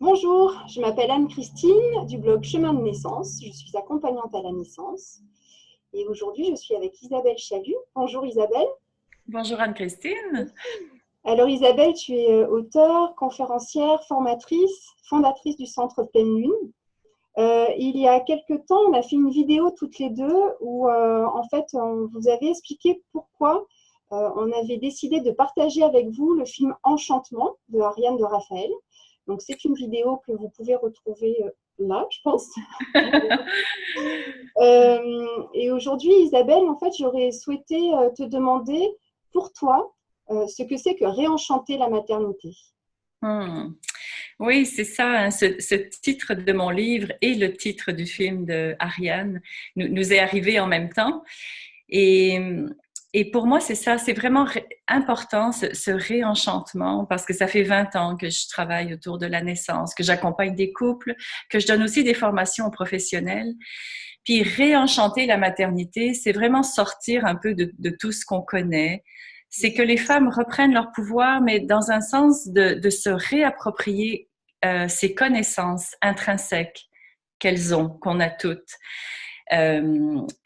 Bonjour, je m'appelle Anne-Christine du blog Chemin de naissance. Je suis accompagnante à la naissance et aujourd'hui je suis avec Isabelle Chalut. Bonjour Isabelle. Bonjour Anne-Christine. Alors Isabelle, tu es auteure, conférencière, formatrice, fondatrice du Centre Pleine Lune. Il y a quelques temps, on a fait une vidéo toutes les deux où en fait on vous avait expliqué pourquoi on avait décidé de partager avec vous le film Enchantement de Ariane de Raphaël. Donc, c'est une vidéo que vous pouvez retrouver là, je pense. Et aujourd'hui, Isabelle, en fait, j'aurais souhaité te demander, pour toi, ce que c'est que réenchanter la maternité. Oui, c'est ça, hein, ce titre de mon livre et le titre du film de Ariane nous est arrivé en même temps. Et, et pour moi, c'est ça, c'est vraiment important ce réenchantement parce que ça fait 20 ans que je travaille autour de la naissance, que j'accompagne des couples, que je donne aussi des formations aux professionnels. Puis réenchanter la maternité, c'est vraiment sortir un peu de tout ce qu'on connaît. C'est que les femmes reprennent leur pouvoir, mais dans un sens de se réapproprier ces connaissances intrinsèques qu'elles ont, qu'on a toutes.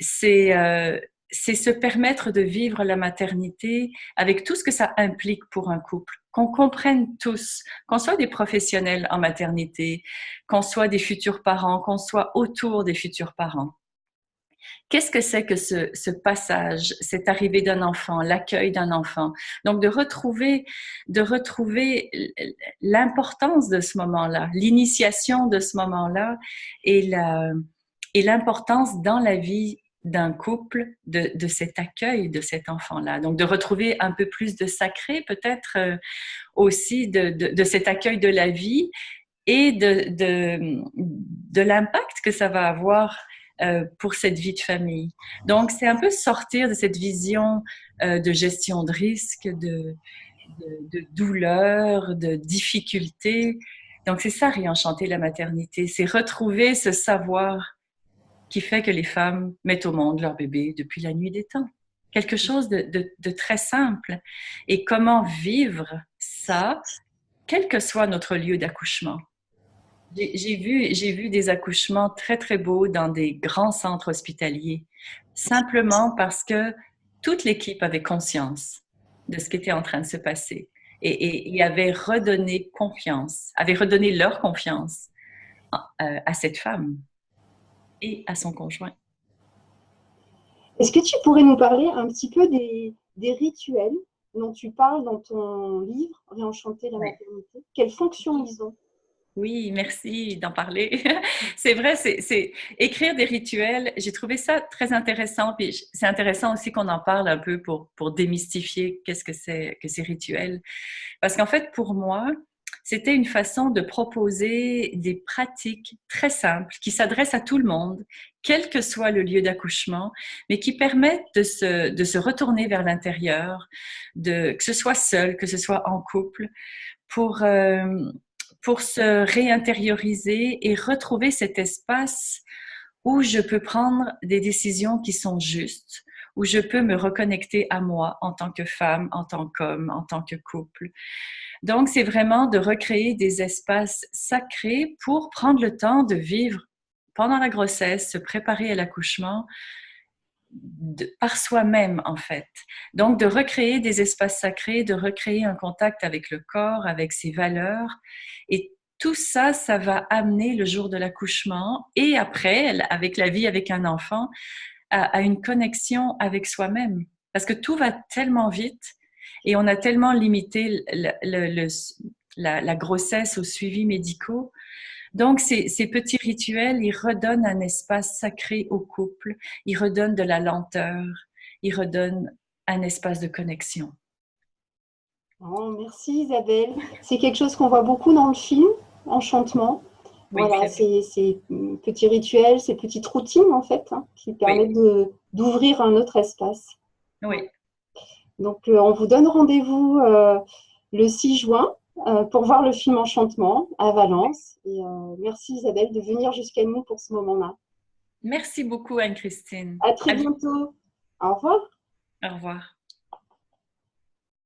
C'est se permettre de vivre la maternité avec tout ce que ça implique pour un couple, qu'on comprenne tous, qu'on soit des professionnels en maternité, qu'on soit des futurs parents, qu'on soit autour des futurs parents. Qu'est-ce que c'est que ce passage, cette arrivée d'un enfant, l'accueil d'un enfant? Donc, de retrouver l'importance de ce moment-là, l'initiation de ce moment-là et l'importance dans la vie d'un couple de cet accueil de cet enfant-là. Donc, de retrouver un peu plus de sacré, peut-être aussi de cet accueil de la vie et de l'impact que ça va avoir pour cette vie de famille. Donc, c'est un peu sortir de cette vision de gestion de risque, de douleur, de difficulté. Donc, c'est ça, réenchanter la maternité. C'est retrouver ce savoir qui fait que les femmes mettent au monde leur bébé depuis la nuit des temps. Quelque chose de très simple. Et comment vivre ça, quel que soit notre lieu d'accouchement. J'ai vu des accouchements très, très beaux dans des grands centres hospitaliers, simplement parce que toute l'équipe avait conscience de ce qui était en train de se passer et avait redonné confiance, avait redonné leur confiance à cette femme et à son conjoint. Est-ce que tu pourrais nous parler un petit peu des rituels dont tu parles dans ton livre, Réenchanter la maternité? Quelles fonctions ils ont? Oui, merci d'en parler. C'est vrai, c'est écrire des rituels. J'ai trouvé ça très intéressant. Puis c'est intéressant aussi qu'on en parle un peu pour démystifier qu'est-ce que c'est que ces rituels. Parce qu'en fait, pour moi, c'était une façon de proposer des pratiques très simples qui s'adressent à tout le monde, quel que soit le lieu d'accouchement, mais qui permettent de se retourner vers l'intérieur, que ce soit seul, que ce soit en couple, pour, euh, pour se réintérioriser et retrouver cet espace où je peux prendre des décisions qui sont justes, où je peux me reconnecter à moi en tant que femme, en tant qu'homme, en tant que couple. Donc, c'est vraiment de recréer des espaces sacrés pour prendre le temps de vivre pendant la grossesse, se préparer à l'accouchement par soi-même, en fait. Donc, de recréer des espaces sacrés, de recréer un contact avec le corps, avec ses valeurs. Et tout ça, ça va amener le jour de l'accouchement et après, avec la vie avec un enfant, à une connexion avec soi-même. Parce que tout va tellement vite et on a tellement limité la grossesse aux suivis médicaux. Donc, ces petits rituels, ils redonnent un espace sacré au couple, ils redonnent de la lenteur, ils redonnent un espace de connexion. Oh, merci Isabelle. C'est quelque chose qu'on voit beaucoup dans le film, Enchantement. Oui, Voilà, très bien. ces petits rituels, ces petites routines en fait, hein, qui Oui, permettent d'ouvrir un autre espace. Ouais. oui. Donc, on vous donne rendez-vous le 6 juin pour voir le film Enchantement à Valence. Et merci Isabelle de venir jusqu'à nous pour ce moment-là. Merci beaucoup, Anne-Christine. À très À bientôt. bientôt. Au revoir. Au revoir.